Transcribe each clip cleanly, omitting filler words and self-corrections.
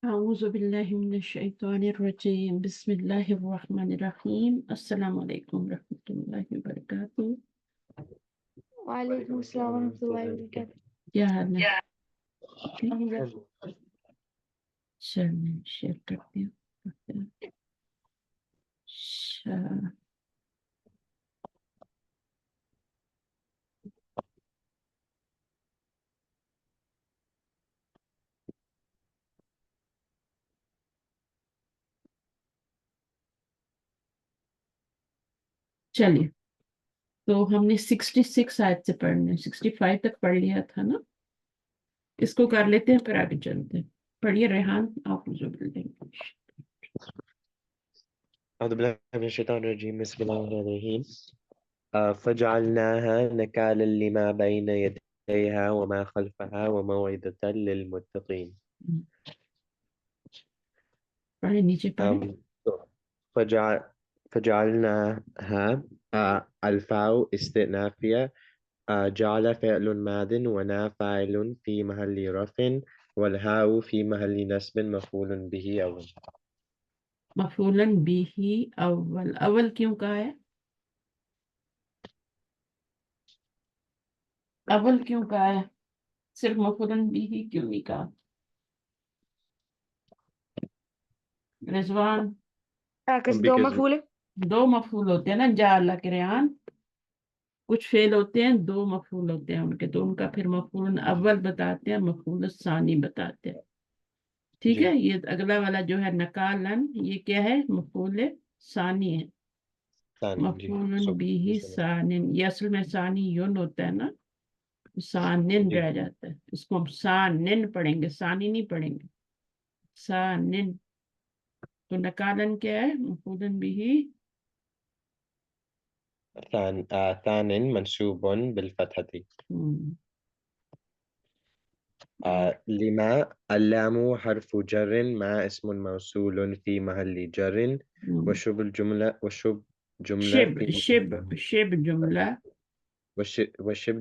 أعوذ بالله من الشيطان الرجيم بسم الله الرحمن الرحيم السلام عليكم ورحمة الله وبركاته. وعلیکم السلام ورحمۃ اللہ وبرکاتہ. کیا حال ہے؟ حمزہ. چل میں شیئر کرتی ہوں. اچھا چلیے، تو ہم نے 66 آیت سے پڑھنا ہے، 65 تک پڑھ لیا تھا نا. اس کو کر لیتے ہیں پھر آگے چلتے ہیں. پڑھیے ریحان آپ جو بول دیں گے. أعوذ بالله من الشيطان الرجيم بسم الله الرحمن الرحيم فجعلناها نكالا لما بين يديها وما خلفها وموعظة للمتقين. پڑھے نیچے پڑھے. فجعلناها الفاء استئنافية جعل فعل ماض ونا فاعل في محل رفع والهاء في محل نصب مفعول به أول. مفعولاً به اول. اول کیوں کہا ہے؟ اول کیوں کہا ہے؟ صرف مفعولاً به کیوں نہیں کہا؟ رضوان کس دو مفعول ہے؟ دو مفعول ہوتے ہیں نا، جا اللہ کے ریان. کچھ فعل ہوتے ہیں دو مفعول ہوتے ہیں ان کے، تو ان کا پھر مفعول اول بتاتے ہیں، مفعول ثانی بتاتے ہیں. ٹھیک ہے. یہ اگلا والا جو ہے نکالن، یہ کیا ہے؟ مفعول ثانی ہے. مفعول بھی ثانن، یہ اصل میں ثانی یون ہوتا ہے نا، ثانن رہ جاتا ہے. اس کو ہم ثانن پڑھیں گے، ثانی نہیں پڑھیں گے، ثانن. تو نکالن کیا ہے؟ مفعول بھی ثان منصوب بالفتحة. لما اللام حرف جر مع اسم موصول في محل جر وشب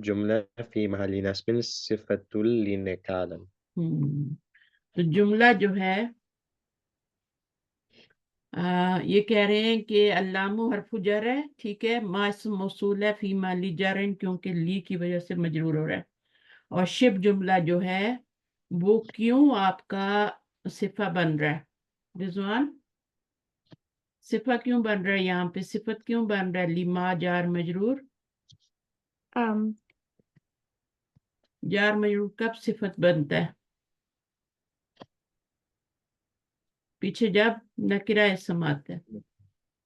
جملة في محل نصب صفة لنكالا. تو جملہ جو ہے یہ کہہ رہے ہیں کہ اللام حرف جر ہے، ٹھیک ہے، ما اسم موصول ہے فی محل جر کیونکہ لی کی وجہ سے مجرور ہو رہا ہے. اور شب جملہ جو ہے وہ کیوں آپ کا صفہ بن رہا ہے؟ رضوان صفہ کیوں بن رہا ہے یہاں پہ؟ صفت کیوں بن رہا ہے؟ لما جار مجرور. جار مجرور کب صفت بنتا ہے؟ پیچھے جب نکرہ اسم آتا ہے.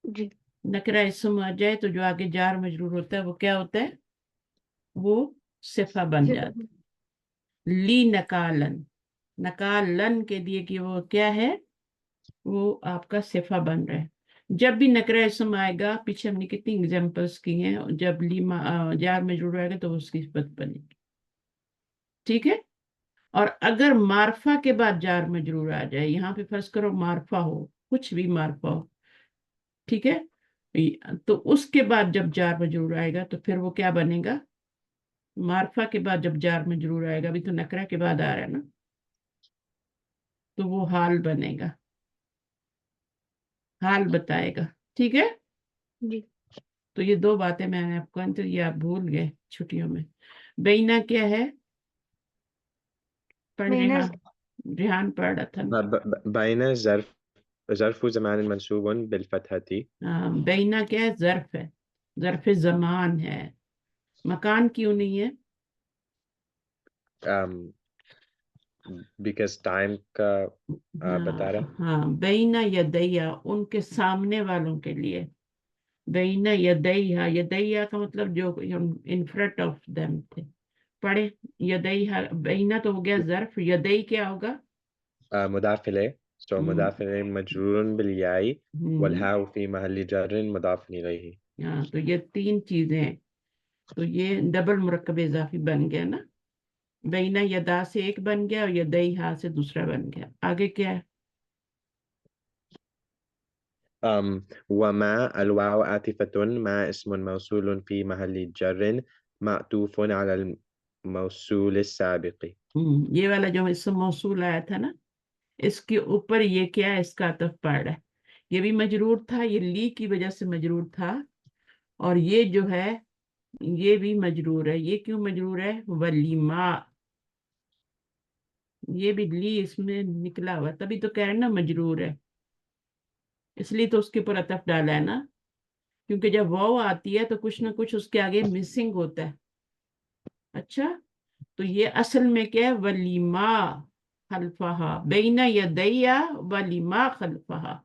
جی. نکرہ اسم آ جائے تو جو آگے جار مجرور ہوتا ہے وہ کیا ہوتا ہے؟ وہ صفہ بن جاتا ہے. لی نکالن، نکالن کے لیے کہ وہ کیا ہے؟ وہ آپ کا صفہ بن رہا ہے. جب بھی نکرہ اسم آئے گا، پیچھے ہم نے کتنی ایگزامپلس کی ہیں، جب لی جار مجرور آئے گا تو اس کی صفت بنے گی. ٹھیک ہے. اور اگر معرفہ کے بعد جار مجرور آ جائے، یہاں پہ فرض کرو معرفہ ہو، کچھ بھی معرفہ ہو، ٹھیک ہے، تو اس کے بعد جب جار مجرور آئے گا تو پھر وہ کیا بنے گا؟ معرفہ کے بعد جب جار مجرور آئے گا، ابھی تو نکرہ کے بعد آ رہا ہے نا، تو وہ حال بنے گا، حال بتائے گا. ٹھیک ہے. جی. تو یہ دو باتیں میں نے آپ کو، تو یہ آپ بھول گئے چھٹیوں میں. بینا کیا ہے؟ پڑھ ریحان پڑھ رہا تھا. بین ظرف زمان منصوب بالفتحة. بینا کیا ہے؟ ظرف ہے، ظرف زمان ہے. مکان کیوں نہیں ہے؟ because time کا بتا رہا. ہاں، بینا یدیا، ان کے سامنے والوں کے لیے. بینا یدیہا، یدیہا کا مطلب جو ان فرنٹ آف دیم تھے. پڑھے یدیہا. بینا تو ہو گیا ظرف، یدئی کیا ہوگا؟ مضاف الیہ. so مضاف الیہ مجرور بالیاء والہاء فی محل جر مضاف الیہ. ہاں، تو یہ تین چیزیں ہیں، تو یہ ڈبل مرکب اضافی بن گیا نا. بینا یدا سے ایک بن گیا اور یدیہا سے دوسرا بن گیا. آگے کیا ہے؟ وما الواو عاطفة ما اسم موصول في محل جر معطوف على الموصول السابق. یہ والا جو اسم موصول آیا تھا نا، इसके ऊपर ये क्या है, इसका अतफ पड़ रहा है। ये भी मजरूर था, ये ली की वजह से मजरूर था, और ये जो है ये भी मजरूर है। ये क्यों मजरूर है, वलीमा, ये भी ली इसमें निकला हुआ, तभी तो कह रहे हैं ना मजरूर है, इसलिए तो उसके ऊपर अतफ डाला है ना, क्योंकि जब वाव आती है तो कुछ ना कुछ उसके आगे मिसिंग होता है। अच्छा, तो ये असल में क्या है, वलीमा खल्फहा बैना यदैया, वलीमा खल्फहा।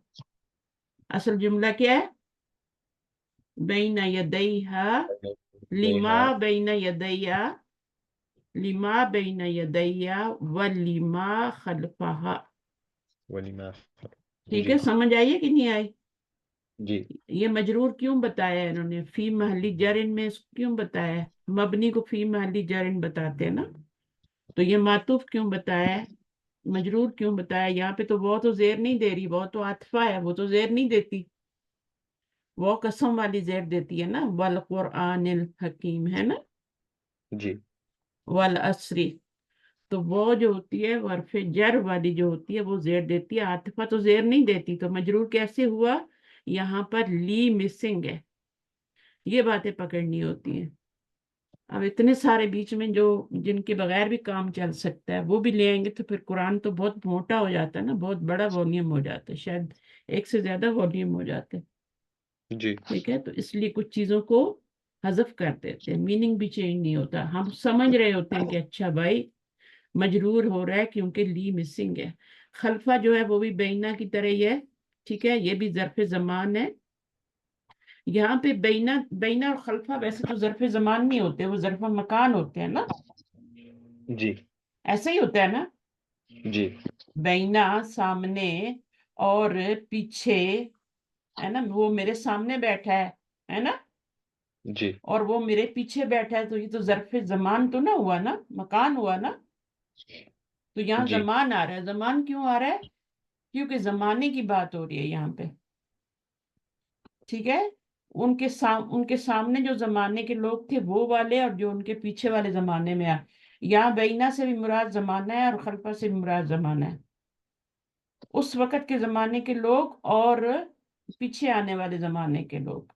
असल जुमला क्या है, बैना यदैहा, लिमा हाँ, बैना यदैया, लिमा बैना यदैया वलिमा खल्फहा। वलीमा। ठीक जी है, समझ आई है कि नहीं आई? जी ये मजरूर क्यों बताया है इन्होंने, फी महली जरिन में इसको क्यों बताया है, मबनी को फी महली जरिन बताते हैं ना, तो ये मातूफ क्यों बताया है, मजरूर क्यों बताया। यहाँ पे तो वो तो जेर नहीं दे रही, वो तो आतफा है, वो तो जेर नहीं देती, वो कसम वाली जेर देती है ना, वल कुरआनिल हकीम है ना, जी वल असरी। तो वो जो होती है वर्फे जर वाली जो होती है वो जेर देती है, आतिफा तो जेर नहीं देती, तो मजरूर कैसे हुआ, यहाँ पर ली मिसिंग है, ये बातें पकड़नी होती हैं। अब इतने सारे बीच में जो जिनके बगैर भी काम चल सकता है वो भी ले आएंगे तो फिर कुरान तो बहुत मोटा हो जाता है ना, बहुत बड़ा वॉल्यूम हो जाता है, शायद एक से ज्यादा वॉल्यूम हो जाते हैं। जी ठीक है, तो इसलिए कुछ चीजों को हजफ कर देते हैं, मीनिंग भी चेंज नहीं होता, हम समझ रहे होते हैं कि अच्छा भाई मजरूर हो रहा है क्योंकि ली मिसिंग है। खल्फा जो है वो भी बैना की तरह ही है, ठीक है, ये भी ज़र्फ़ ज़मान है। यहाँ पे बैना बैना और खल्फा वैसे तो ज़र्फ़ ज़मान नहीं होते, वो ज़र्फ़ मकान होते हैं ना, जी ऐसा ही होता है ना, जी बैना सामने और पीछे, है ना, वो मेरे सामने बैठा है ना, जी और वो मेरे पीछे बैठा है, तो ये तो ज़र्फ़ ज़मान तो ना हुआ ना, मकान हुआ ना। तो यहाँ जी जमान आ रहा है, जमान क्यों आ रहा है, क्योंकि जमाने की बात हो रही है यहाँ पे, ठीक है। उनके सामने जो जमाने के लोग थे वो वाले, और जो उनके पीछे वाले जमाने में आ, यहाँ बैना से भी मुराद जमाना है और खल्फा से भी मुराद जमाना है, उस वक्त के जमाने के लोग और पीछे आने वाले जमाने के लोग।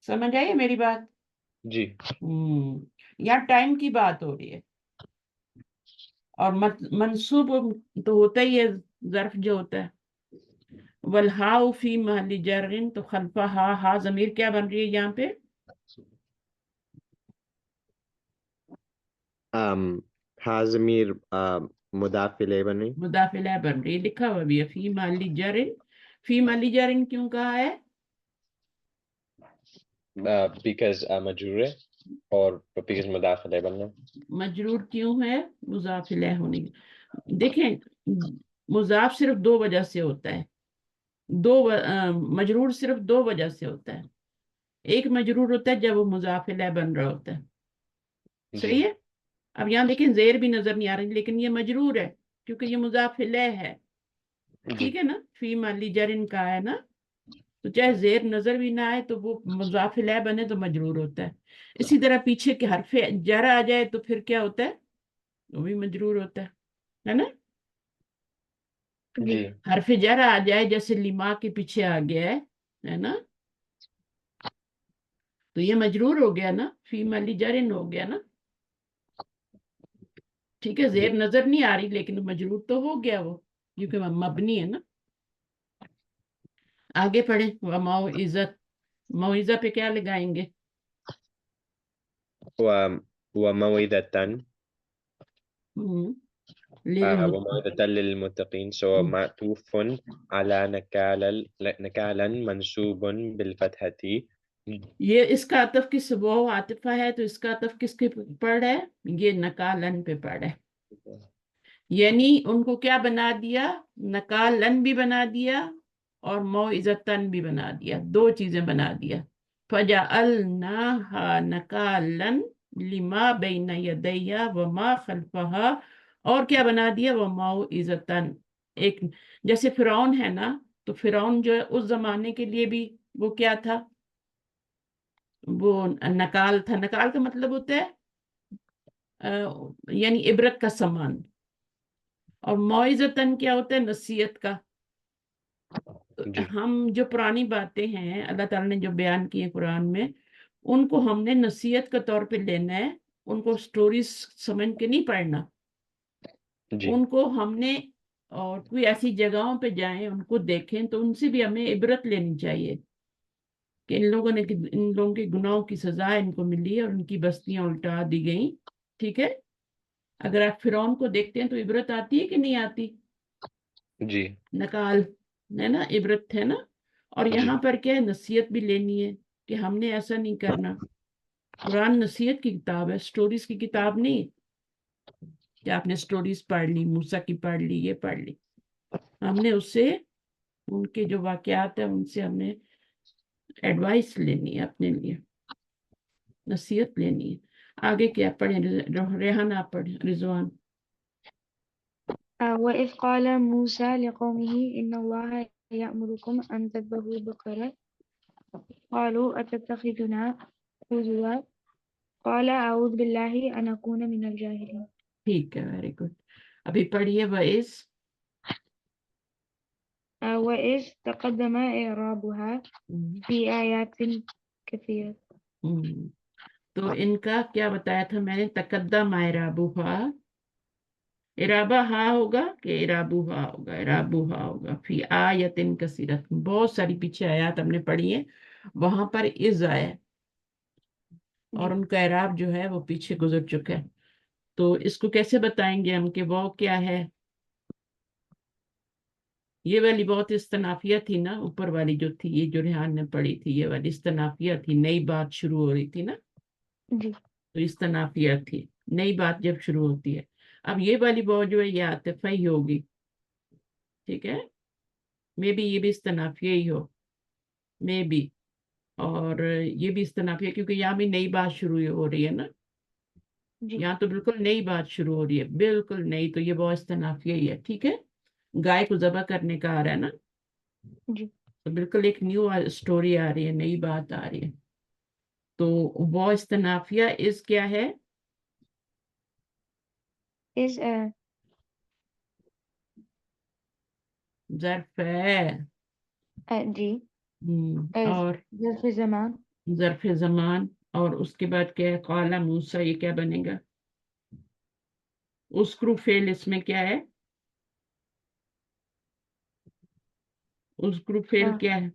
समझ आई है मेरी बात? जी यहाँ टाइम की बात हो रही है, और मंसूब तो होता ही है, जर्फ जो होता है। वलहाउ फी महली जरिन, तो खल्फा हा जमीर क्या बन रही है यहाँ पे, um हाजमीर मुदाफिले बनी। मुदाफिला बन रही है, लिखा हुआ भी है फी माली जरिन। फी माली जरिन क्यों कहा है, बिकॉज मजरूर है और बिकॉज मुदाफिले बनना। मजरूर क्यों है, मुजाफिला होने की, देखें मुजाफ सिर्फ दो वजह से होता है, मजरूर सिर्फ दो वजह से होता है। एक मजरूर होता है जब वो मुजाफिला बन रहा होता है, जी सही है। अब यहाँ देखें जेर भी नजर नहीं आ रही, लेकिन ये मजरूर है क्योंकि ये मुजाफिला है, जी ठीक है ना, फी माली जरिन का है ना, तो चाहे जेर नजर भी ना आए तो वो मुजाफिल बने तो मजरूर होता है। इसी तरह पीछे के हरफे जर आ जाए तो फिर क्या होता है, वो भी मजरूर होता है ना। जी जी हरफे जर आ जाए जैसे लिमा के पीछे आ गया है ना, तो ये मजरूर हो गया ना, फी माली जरिन हो गया ना, ठीक है, जी जेर नजर नहीं आ रही लेकिन मजरूर तो हो गया वो, क्योंकि मबनी है ना। आगे पढ़े, व मौइज़त, मौइज़ा पे क्या लगाएंगे, و وموعظة हम्म, लिल وموعظة للمتقين سو معطوف على نكالا منصوب بالفتحة. ये इसका अतफ किस, वो आतिफा है तो इसका अतफ किसके पड़ है, ये नकालन पे पड़ है, यानी उनको क्या बना दिया, नकालन भी बना दिया और मौइज़तन भी बना दिया, दो चीजें बना दिया। फजअलनाहा नकालन लिमा बैन यदैया व मा खल्फहा, और क्या बना दिया, व मौइज़तन। एक जैसे फिरौन है ना, तो फिरौन जो है उस जमाने के लिए भी वो क्या था, वो नकाल था। नकाल का मतलब होता है यानी इबरत का सामान, और मौइज़तन क्या होता है? नसीहत का। तो जी हम जो पुरानी बातें हैं अल्लाह ताला ने जो बयान की है कुरान में, उनको हमने नसीहत के तौर पे लेना है, उनको स्टोरीज समझ के नहीं पढ़ना। जी उनको हमने, और कोई ऐसी जगहों पे जाएं उनको देखें तो उनसे भी हमें इबरत लेनी चाहिए कि इन लोगों के गुनाहों की सजा इनको मिली और उनकी बस्तियां उल्टा दी गई। ठीक है। अगर आप फिरौन को देखते हैं तो इबरत आती है कि नहीं आती? जी नकाल, है ना, इबरत है ना। और जी यहाँ पर क्या है? नसीहत भी लेनी है कि हमने ऐसा नहीं करना। कुरान नसीहत की किताब है, स्टोरीज की किताब नहीं कि आपने स्टोरीज पढ़ ली, मूसा की पढ़ ली, ये पढ़ ली। हमने उससे, उनके जो वाकयात है उनसे हमने एडवाइस लेनी है अपने लिए, नसीहत लेनी है। आगे क्या पढ़े? रेहान आप पढ़े, रिजवान। وإذ قال موسى لقومه إن الله يأمركم أن تذبحوا بقرة قالوا أتتخذنا هزوا قال أعوذ بالله أن أكون من الجاهلين. ठीक है, वेरी गुड। अभी पढ़िए वइस। وإذ تقدم إعرابها في آيات كثيرة. तो इनका क्या बताया था मैंने? तकद्दम इराबुहा, इराबा हा होगा कि इराबुहा होगा? इराबुहा होगा। फी आयतिन कसीरत, बहुत सारी पीछे आयत हमने पढ़ी है, वहां पर इज आया है और जी उनका इराब जो है वो पीछे गुजर चुका है। तो इसको कैसे बताएंगे हम कि वो क्या है? ये वाली बहुत इस्तनाफिया थी ना, ऊपर वाली जो थी, ये जो रेहान ने पढ़ी थी, ये वाली इस्तनाफिया थी, नई बात शुरू हो रही थी ना, जी तो इस्तनाफिया थी, नई बात जब शुरू होती है। अब ये वाली बहुत जो है ये आतिफा ही होगी। ठीक है, मे बी ये भी इस्तनाफिया ही हो, मे बी। और ये भी इस्तनाफिया, क्योंकि यहाँ भी नई बात शुरू हो रही है ना, जी यहाँ तो बिल्कुल नई बात शुरू हो रही है, बिल्कुल नई। तो ये बहुत इस्तनाफिया ही है। ठीक है, गाय को ज़बह करने का आ रहा है ना, जी तो बिल्कुल एक न्यू स्टोरी आ रही है, नई बात आ रही है। तो वो इस्तनाफिया इस क्या है? إذ ज़र्फ है। जी और ظرف زمان. ज़र्फ ज़मान। और उसके बाद क्या है? काला मूसा, ये क्या बनेगा? उस्क्रू फेल इसमें क्या है? उस्क्रू फेल क्या है?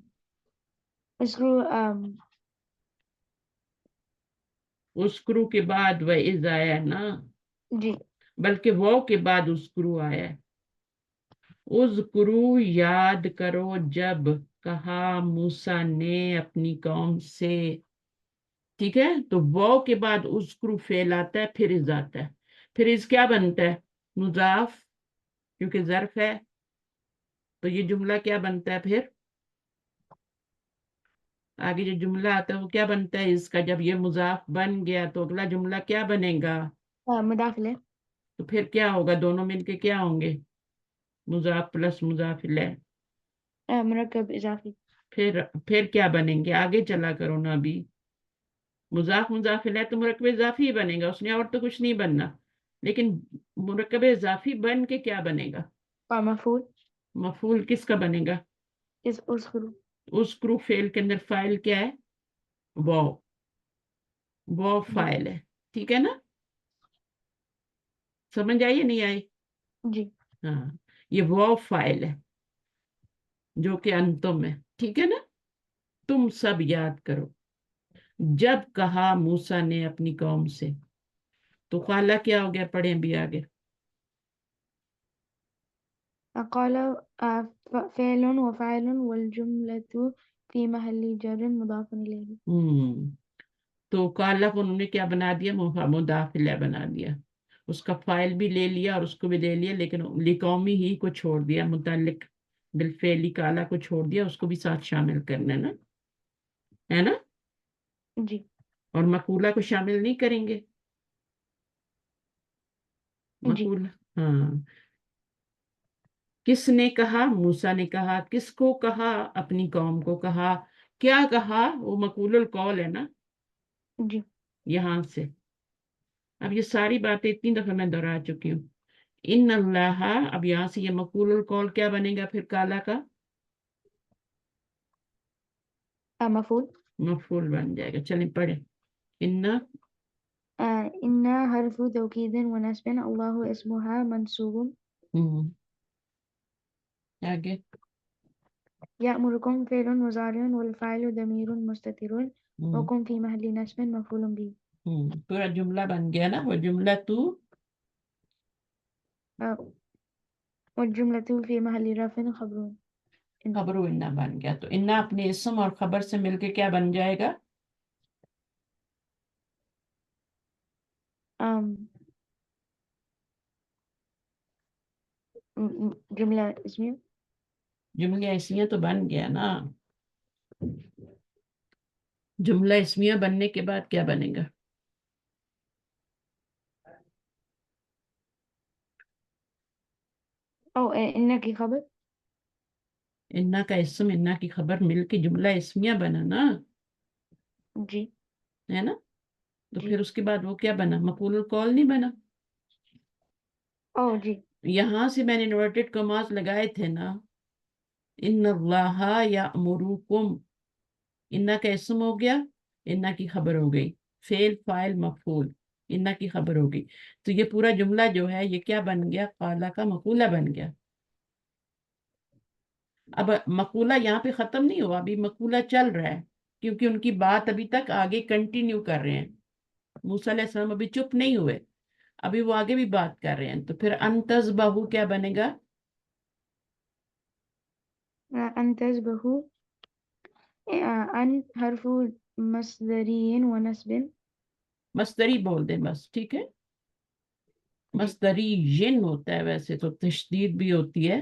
इसको उस्क्रू के बाद वह इज आया है ना, जी बल्कि वो के बाद उस्क्रू आया है। उज़्कुरू, याद करो जब कहा मूसा ने अपनी कौम से। ठीक है, तो वो के बाद उज़्कुरू फेल आता है, फिर इज आता है। फिर इज क्या बनता है? मुजाफ, क्योंकि ज़र्फ है। तो ये जुमला क्या बनता है फिर? आगे जो जुमला आता है वो क्या बनता है इसका? जब ये मुजाफ बन गया तो अगला जुमला क्या बनेगा? मुदाखले तो फिर क्या होगा? दोनों मिलके क्या होंगे? मुजाफ प्लस मुजाफ इलैह। मुरक्कब इजाफी. फिर क्या बनेंगे? आगे चला करो ना अभी। मुजाफ मुजाफ इलैह तो मुरक्कब इजाफी ही बनेगा, उसने और तो कुछ नहीं बनना। लेकिन मुरक्कब इजाफी बन के क्या बनेगा? मफूल मफूल किसका बनेगा? इस उस्कुरू. उस्क्रू फेल के अंदर फाइल क्या है? वो जी फाइल है। ठीक है ना, समझ आई या नहीं आई? जी हाँ, ये वो फाइल है जो कि अंतों में। ठीक है ना, तुम सब याद करो जब कहा मूसा ने अपनी कौम से। तो काला क्या हो गया? पढ़े भी आगे। قال فعل وفاعل والجملة في محل جر مضاف إليه. हम्म तो काला को उन्होंने क्या बना दिया? मुदाफिला बना दिया। उसका फाइल भी ले लिया और उसको भी ले लिया, लेकिन लिकौमी ही को छोड़ दिया, मुतल्लिक बिलफेली काला को छोड़ दिया, उसको भी साथ शामिल करना ना, है ना। जी और मकूला को शामिल नहीं करेंगे। जी मकूला, हाँ। किसने कहा? मूसा ने कहा। किसको कहा? अपनी कौम को कहा। क्या कहा? वो मकूलुल कौल है ना, जी यहां से। अब ये सारी बातें इतनी दफा मैं दोहरा चुकी हूँ। इन अल्लाह, अब यहाँ से ये मफूलुल कौल क्या बनेगा फिर काला का? مفعول. मफूल बन जाएगा। चलिए पढ़े। इन्ना إن حرف توكيد ونسب الله اسمها منصوب. आगे يأمركم فعل مضارع والفاعل ضمير مستتر हम्म وكم في محل نصب مفعول به. पूरा जुमला बन गया ना? वो जुमला तू والجملة في محل رفع خبر. खबरो इन्ना बन गया। तो इन्ना अपने इसम और खबर से मिलके क्या बन जाएगा? أم جملة اسمية. जुमला इसमिया तो बन गया ना। जुमला इसमिया बनने के बाद क्या बनेगा? أو إنك خبر. इन्ना का इसम इन्ना की खबर मिलके जुमला इसमिया बना ना, जी है ना? तो जी. फिर उसके बाद वो क्या बना? मफूलुल कौल नहीं बना। أو जी. यहां से मैंने इन्वर्टेड कॉमास लगाए थे ना। इन्नल्लाह यामुरुकुम, इन्ना का इसम हो गया, इन्ना की खबर हो गई, फेल फाइल मफूल, इन्ना की खबर हो गई। तो ये पूरा जुमला जो है ये क्या बन गया? काला का मकूला बन गया। अब मकूला यहाँ पे खत्म नहीं हुआ, अभी मकूला चल रहा है, क्योंकि उनकी बात अभी तक आगे कंटिन्यू कर रहे हैं। मूसा अलैहिस्सलाम अभी चुप नहीं हुए, अभी वो आगे भी बात कर रहे हैं। तो फिर अंतज़बहु क्या बनेगा? أن تشبه. أن حرف مصدري ونسب. मस्तरी बोल दें बस, ठीक है। जी मस्तरी जिन होता है, वैसे तो तशदीद भी होती है,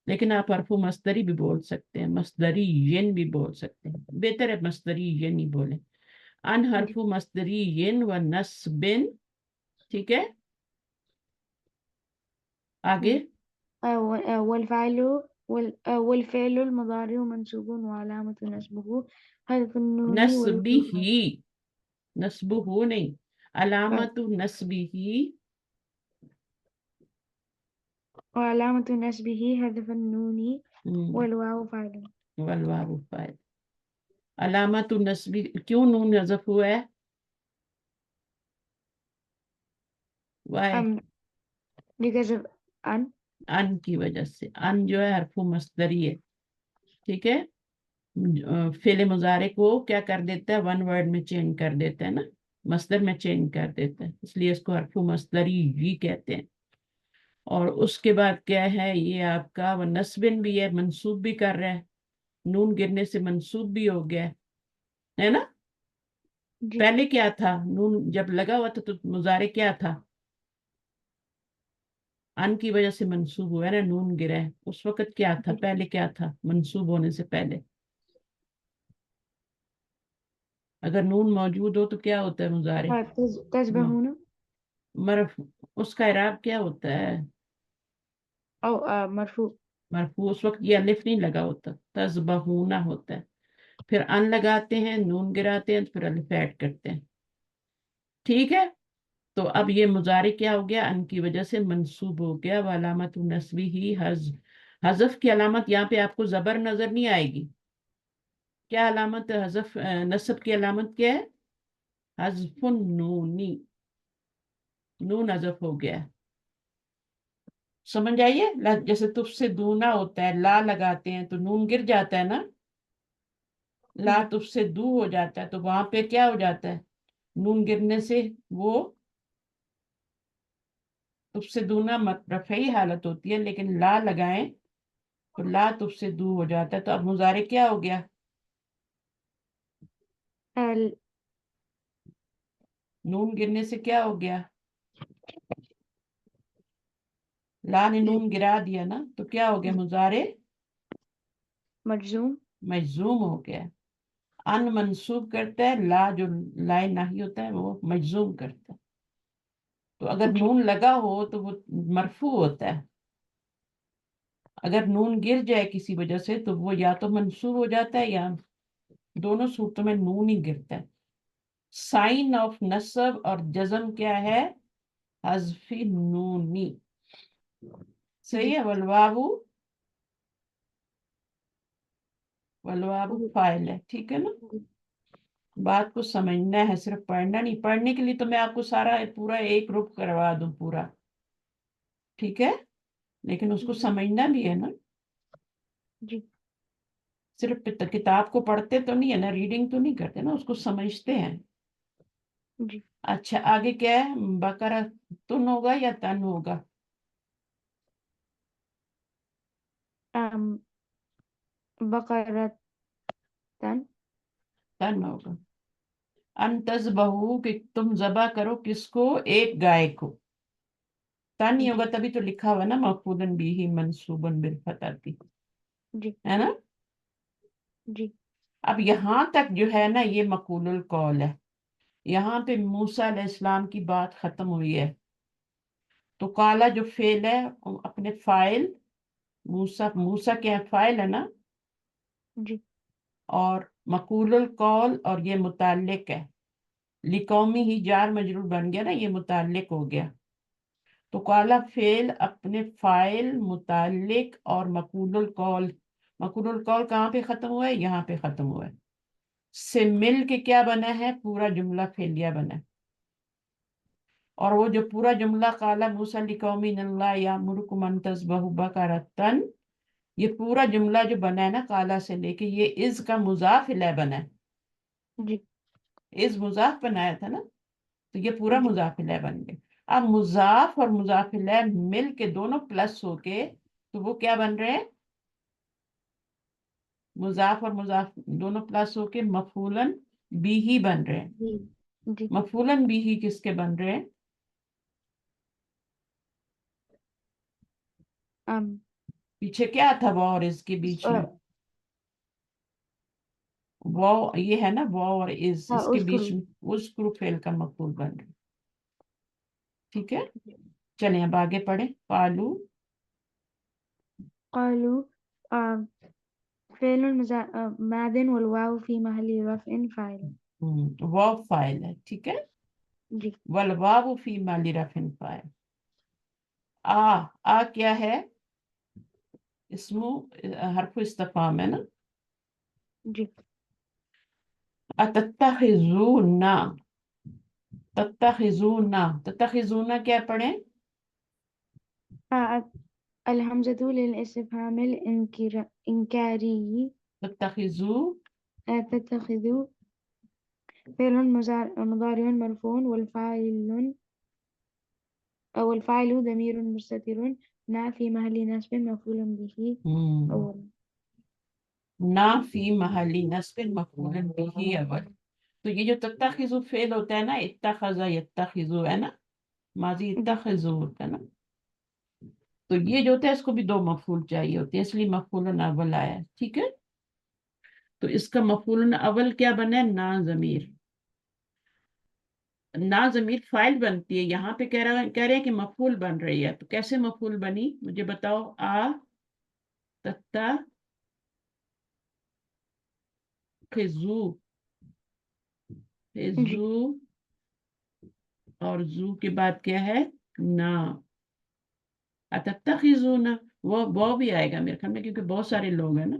लेकिन आप हरफो मस्तरी भी बोल सकते हैं, मस्तरी जिन भी बोल सकते हैं। बेहतर है मस्तरी जिन ही बोले। अन जी. हरफो मस्तरी जिन व नस्बिन, ठीक है। आगे والفعل المضارع منصوب وعلامة نصبه حذف النون नस्बी والواو. ही, नस्बु हो नहीं, अलामतु नस्बी ही, وعلامة نصبه حذف النون والواو فاعل. वलवाहु फाइल। अलामतु नस्बी, क्यों नून हज़फ हुआ है? Why? um because of an. अन की वजह से। अन जो है हरफु मस्दरी है, ठीक है। फेले मुजारे को क्या कर देता है? वन वर्ड में चेंज कर देता है ना, मस्दर में चेंज कर देता है, इसलिए इसको हरफु मस्दरी ही कहते हैं। और उसके बाद क्या है? ये आपका व नस्बिन भी है, मंसूब भी कर रहा है, नून गिरने से मंसूब भी हो गया है ना। जी पहले क्या था? नून जब लगा हुआ था तो मुजारे क्या था? अन की वजह से मंसूब हुआ है ना, नून गिरा है। उस वक्त क्या था? पहले क्या था मंसूब होने से पहले? अगर नून मौजूद हो तो क्या होता है मुजारे? تشبهون मरफ, उसका इराब क्या होता है? أو مرفوع. मरफू। उस वक्त ये अलिफ नहीं लगा होता, तज़बहूना होता है। फिर अन लगाते हैं, नून गिराते हैं, फिर अलिफ ऐड करते हैं, ठीक है। तो अब ये मुजारे क्या हो गया? अन की वजह से मंसूब हो गया। वालामत नस्बी ही हज़फ की अलामत, यहाँ पे आपको जबर नजर नहीं आएगी। क्या अलामत हज़फ नस्ब की अलामत क्या है? हज़फुन नूनी, नून हज़फ हो गया है। समझ आइए? जैसे तुफ से दूना होता है, ला लगाते हैं तो नून गिर जाता है ना, ला तुफ से दू हो जाता है, तो वहां पे क्या हो जाता है? नून गिरने से वो तुफ से दूना रफई हालत होती है, लेकिन ला लगाएं तो ला तुफ से दू हो जाता है। तो अब मुजारे क्या हो गया? ال- नून गिरने से क्या हो गया? ला ने नून गिरा दिया ना, तो क्या हो गया? मुजारे مجزوم. मजजूम हो गया। अन मंसूब करता है, ला जो लाए नाही होता है वो मजजूम करता है। तो अगर जी नून लगा हो तो वो मरफू होता है, अगर नून गिर जाए किसी वजह से तो वो या तो मंसूब हो जाता है, या दोनों सूरतों में नून ही गिरता है। साइन ऑफ नस्ब और जज्म क्या है? हज़्फ़ी नूनी। सही है। वलवाबू, वलवाबू फाइल है, ठीक है ना। बात को समझना है, सिर्फ पढ़ना नहीं। पढ़ने के लिए तो मैं आपको सारा पूरा एक रूप करवा दूं पूरा, ठीक है, लेकिन उसको जी समझना भी है ना। जी सिर्फ किताब को पढ़ते तो नहीं है ना, रीडिंग तो नहीं करते ना, उसको समझते हैं। जी अच्छा, आगे क्या है? बकरा तुन होगा या तन होगा? अम, बकरतन। तन होगा। अंतज बहू, कि तुम जबा करो किसको? एक गाय को। तन नहीं होगा जी तभी तो लिखा हुआ ना मफूलन बिही मंसूबन बिल फताती, जी है ना। जी अब यहाँ तक जो है ना ये मकूलुल कौल है। यहाँ पे मूसा अलैहिस्सलाम की बात खत्म हुई है। तो काला जो फेल है अपने फाइल, मूसा, मूसा क्या है? फाइल है ना। जी और मकूलुल कौल और ये मुताल्लिक है। लिकौमी ही जार मजरूर बन गया ना, ये मुताल्लिक हो गया। तो काला फेल अपने फाइल, मुताल्लिक और मकूलुल कौल। मकूलुल कौल कहाँ पे खत्म हुआ है? यहाँ पे खत्म हुआ है। से मिल के क्या बना है? पूरा जुमला फेलिया बना है। और वो जो पूरा जुमला काला मूसा लिकौमी नल्ला यामुरुकुम अन तज़बहू बकरतन, ये पूरा जुमला जो बना है ना काला से लेके, ये इज का मुजाफ इलै बना है। जी इज मुजाफ बनाया था ना, तो ये पूरा जी मुजाफ इलै बन गया। अब मुजाफ और मुजाफ इलै मिल के दोनों प्लस होके तो वो क्या बन रहे हैं? मुजाफ और मुजाफ दोनों प्लस होके मफूलन बिही बन रहे हैं। जी जी मफूलन बिही किसके बन रहे हैं? अम पीछे क्या था वो और इसके बीच में? वो ये है ना, वो और इस, हाँ इसके उसको बीच में उस ग्रुप फेल का मफूल बन रहा है, ठीक है। चलिए अब आगे पढ़े। पालू, قالوا فعل ماض والواو في محل رفع فاعل वो फाइल है, ठीक है। जी वलवाबु फी माली रफिन फाइल। आ क्या है? इसमु हरफ इस्तिफाम है ना। जी अतत्तखिजूना, तत्तखिजूना, तत्तखिजूना क्या पढ़े? الهمزة للاستفهام الإنكاري तत्तखिजू تتخذ فعل مضارع مرفوع والفاعل ضمير مستتر نا في محل نصب مفعول به أول ना फी महली नस्बिन मफूलन बिही अवल। तो ये जो तत्तखिजू फेल होता है ना, इत्तखज़ा यत्तखिजू है ना, माजी जी इत्तखिजू होता है ना। तो ये जो होता है इसको भी दो मफूल चाहिए होते हैं, इसलिए मफूलन अव्वल आया है, ठीक है। तो इसका मफूलन अव्वल क्या बना है? ना जमीर। ना जमीर फाइल बनती है, यहाँ पे कह रहे हैं कि मफूल बन रही है। तो कैसे मफूल बनी मुझे बताओ। आ तत्ता खिजू, जी खिजू और जू के बाद क्या है? ना। अतत्ता खिजू ना, वो भी आएगा मेरे ख्याल में, क्योंकि बहुत सारे लोग हैं ना।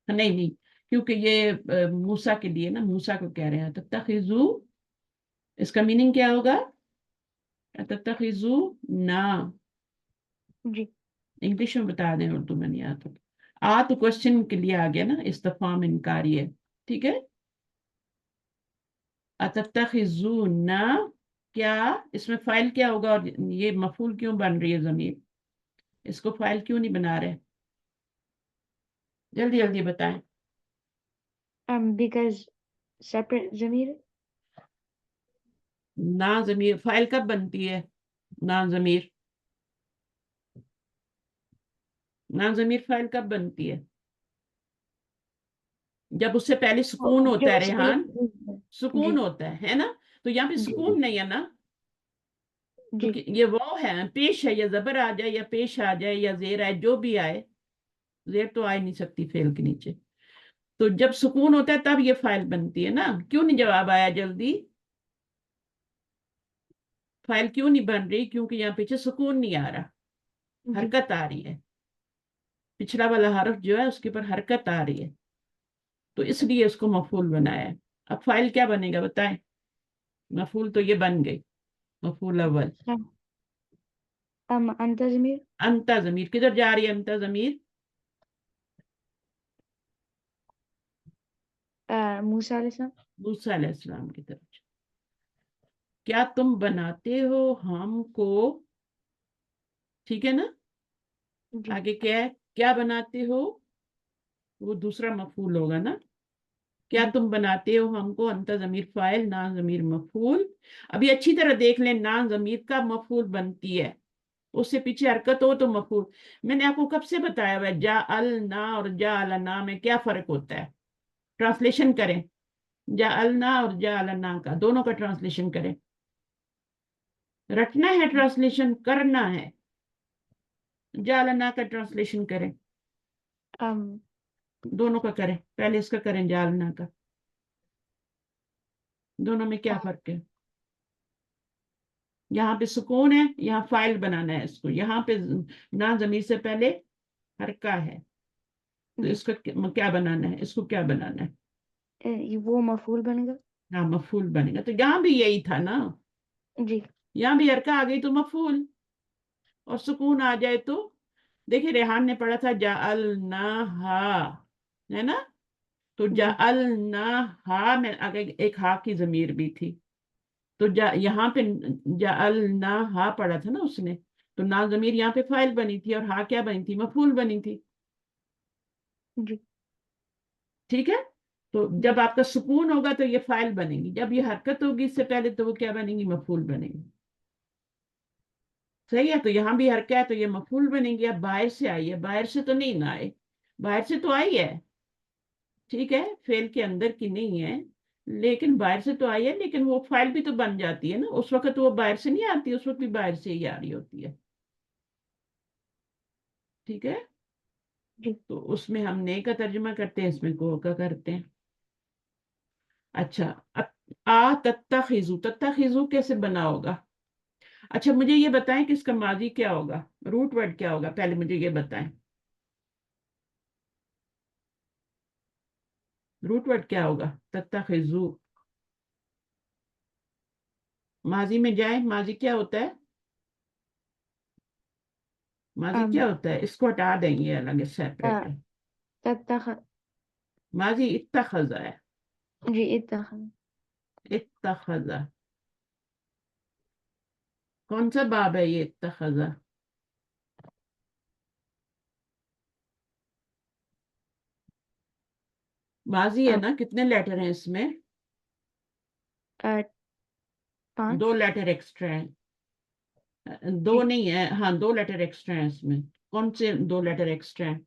नहीं नहीं, क्योंकि ये मूसा के लिए ना, मूसा को कह रहे हैं तत्ता खिजू। इसका मीनिंग क्या होगा? तत्ता खिजू ना। जी इंग्लिश में बता दें, उर्दू में नहीं आता। आ तो क्वेश्चन के लिए आ गया ना, इस्तफाम इनकारी है, ठीक है। अतत्तखिजूना, क्या इसमें फाइल क्या होगा और ये मफूल क्यों बन रही है जमीर? इसको फाइल क्यों नहीं बना रहे? जल्दी जल्दी बताएं। because separate ضمير ना जमीर फाइल कब बनती है? ना जमीर, ना जमीर फाइल कब बनती है? जब उससे पहले सुकून होता जब है उससे रेहान, पहले जी सुकून होता है ना। तो यहाँ पे जी सुकून नहीं है ना, जी क्योंकि ये वो है, पेश है, या जबर आ जाए या पेश आ जाए या जेर आए, जो भी आए, जेर तो आ ही नहीं सकती फेल के नीचे। तो जब सुकून होता है तब ये फाइल बनती है ना। क्यों नहीं जवाब आया जल्दी? फाइल क्यों नहीं बन रही? क्योंकि यहाँ पीछे सुकून नहीं आ रहा। حرکت آ رہی ہے، پچھلا والا حرف جو ہے اس کے اوپر حرکت آ رہی ہے، تو اس لیے اس کو مفعول بنایا ہے۔ اب فاعل کیا بنے گا بتائیں؟ مفعول تو یہ بن گئی، مفعول اول۔ انت ضمیر، انتا ضمیر کدھر جا رہی ہے؟ انتا ضمیر موسیٰ علیہ السلام، موسیٰ علیہ السلام کی طرف۔ کیا تم بناتے ہو ہم کو، ٹھیک ہے نا؟ جی آگے کیا ہے؟ کیا بناتے ہو، وہ دوسرا مفعول ہوگا نا۔ کیا جی تم بناتے ہو ہم کو، انت ضمیر فاعل، نا ضمیر مفعول۔ ابھی اچھی طرح دیکھ لیں، نا ضمیر کا مفعول بنتی ہے، اس سے پیچھے حرکت ہو تو مفعول۔ میں نے آپ کو کب سے بتایا ہوا ہے جا النا اور جا النا میں کیا فرق ہوتا ہے؟ ٹرانسلیشن کریں، جا النا اور جا النا کا، دونوں کا ٹرانسلیشن کریں۔ رٹنا ہے، ٹرانسلیشن کرنا ہے۔ جا النا کا ٹرانسلیشن کریں، دونوں کا کریں، پہلے اس کا کریں جا النا کا، دونوں میں کیا فرق ہے؟ یہاں پہ سکون ہے، یہاں فائل بنانا ہے اس کو، یہاں پہ نا ضمیر سے پہلے حرکہ ہے، تو جی اس کا کیا بنانا ہے؟ اس کو کیا بنانا ہے؟ وہ مفعول بنے گا۔ ہاں مفعول بنے گا، تو یہاں بھی یہی تھا نا، جی یہاں بھی حرکہ آ گئی تو مفعول، اور سکون آ جائے تو، دیکھیں ریحان نے پڑھا تھا جعلناہا، ہے نا؟ تو جی جعلناہا میں آگے ایک ہا کی ضمیر بھی تھی، تو یہاں پہ جعلناہا پڑھا تھا نا اس نے، تو نا ضمیر یہاں پہ فاعل بنی تھی، اور ہا کیا بنی تھی؟ مفعول بنی تھی، جی ٹھیک ہے؟ تو جی جب آپ کا سکون ہوگا تو یہ فاعل بنے گی، جب یہ حرکت ہوگی اس سے پہلے تو وہ کیا بنے گی؟ مفعول بنے گی، صحیح ہے؟ تو یہاں بھی حرکت ہے تو یہ مفعول بنے گی۔ اب باہر سے آئی ہے، باہر سے تو نہیں نہ آئے، باہر سے تو آئی ہے، ٹھیک ہے، فعل کے اندر کی نہیں ہے، لیکن باہر سے تو آئی ہے، لیکن وہ فاعل بھی تو بن جاتی ہے نا، اس وقت وہ باہر سے نہیں آتی، اس وقت بھی باہر سے ہی آ رہی ہوتی ہے، ٹھیک ہے؟ جی تو اس میں ہم نے کا ترجمہ کرتے ہیں، اس میں کو کا کرتے ہیں۔ اچھا، تتخذو، تتخذو کیسے بنا ہوگا؟ اچھا مجھے یہ بتائیں کہ اس کا ماضی کیا ہوگا، روٹ ورڈ کیا ہوگا، پہلے مجھے یہ بتائیں، روٹ ورڈ کیا ہوگا تتخذو؟ ماضی میں جائیں، ماضی کیا ہوتا ہے؟ ماضی کیا ہوتا ہے؟ اس کو ہٹا دیں گے، الگ سیپریٹ ہے، ماضی اتخذ ہے، جی اتخذ، اتخذ، کون سا باب ہے یہ اتخذ؟ ماضی ہے نا، کتنے لیٹر ہیں اس میں؟ 5 دو لیٹر ایکسٹرا ہیں، دو جی نہیں ہے، ہاں 2 لیٹر ایکسٹرا ہیں اس میں، کون سے 2 لیٹر ایکسٹرا ہیں؟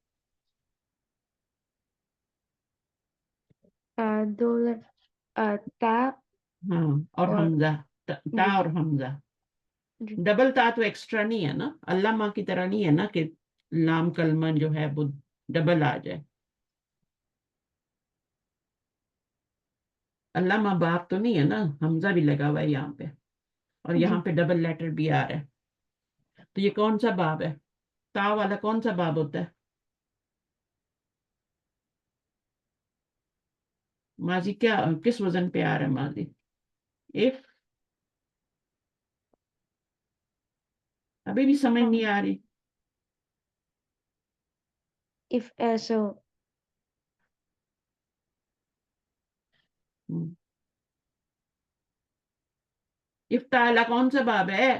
2 تا ہاں اور اور حمزہ، تا جی اور حمزہ، جی ڈبل تا تو ایکسٹرا نہیں ہے نا، اللہ ماں کی طرح نہیں ہے نا کہ لام کلمہ جو ہے وہ ڈبل آ جائے، اللہ ماں باپ تو نہیں ہے نا، حمزہ بھی لگا ہوا ہے یہاں پہ، اور جی یہاں پہ ڈبل لیٹر بھی آ رہا ہے، تو یہ کون سا باب ہے؟ تا والا کون سا باب ہوتا ہے؟ ماضی کیا کس وزن پہ آ رہا ہے ماضی؟ اف، ابھی بھی سمجھ نہیں آ رہی؟ if so افتعال کون سا باب ہے؟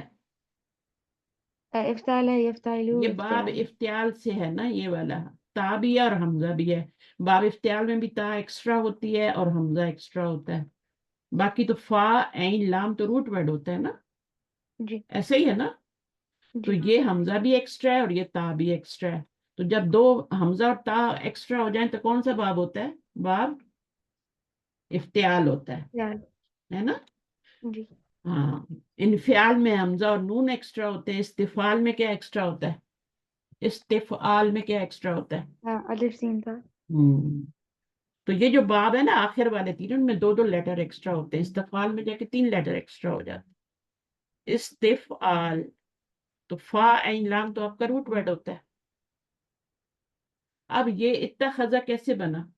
افتعل یفتعلو یہ باب افتعال، افتعال سے ہے نا، یہ والا تا بھی ہے اور حمزہ بھی ہے، باب افتعال میں بھی تا ایکسٹرا ہوتی ہے اور حمزہ ایکسٹرا ہوتا ہے، باقی تو فا عین لام تو روٹ ورڈ ہوتا ہے نا، جی ایسے ہی ہے نا؟ تو جی یہ حمزہ بھی ایکسٹرا ہے اور یہ تا بھی ایکسٹرا ہے، تو جب دو حمزہ اور تا ایکسٹرا ہو جائیں تو کون سا باب ہوتا ہے؟ باب افتعال ہوتا ہے نا؟ جی ہاں، انفعال میں حمزہ اور نون ایکسٹرا ہوتے ہیں، استفعال میں کیا ایکسٹرا ہوتا ہے؟ استفعال میں کیا ایکسٹرا ہوتا ہے؟ الف سین تھا، تو یہ جو باب ہے نا آخر والے تین، ان میں 2 لیٹر ایکسٹرا ہوتے ہیں، استفعال میں جا کے 3 لیٹر ایکسٹرا ہو جاتے ہیں، استفعال، तो फा ऐन लाम तो आपका रूट वर्ड होता है। अब ये इत्तखज़ा कैसे बना?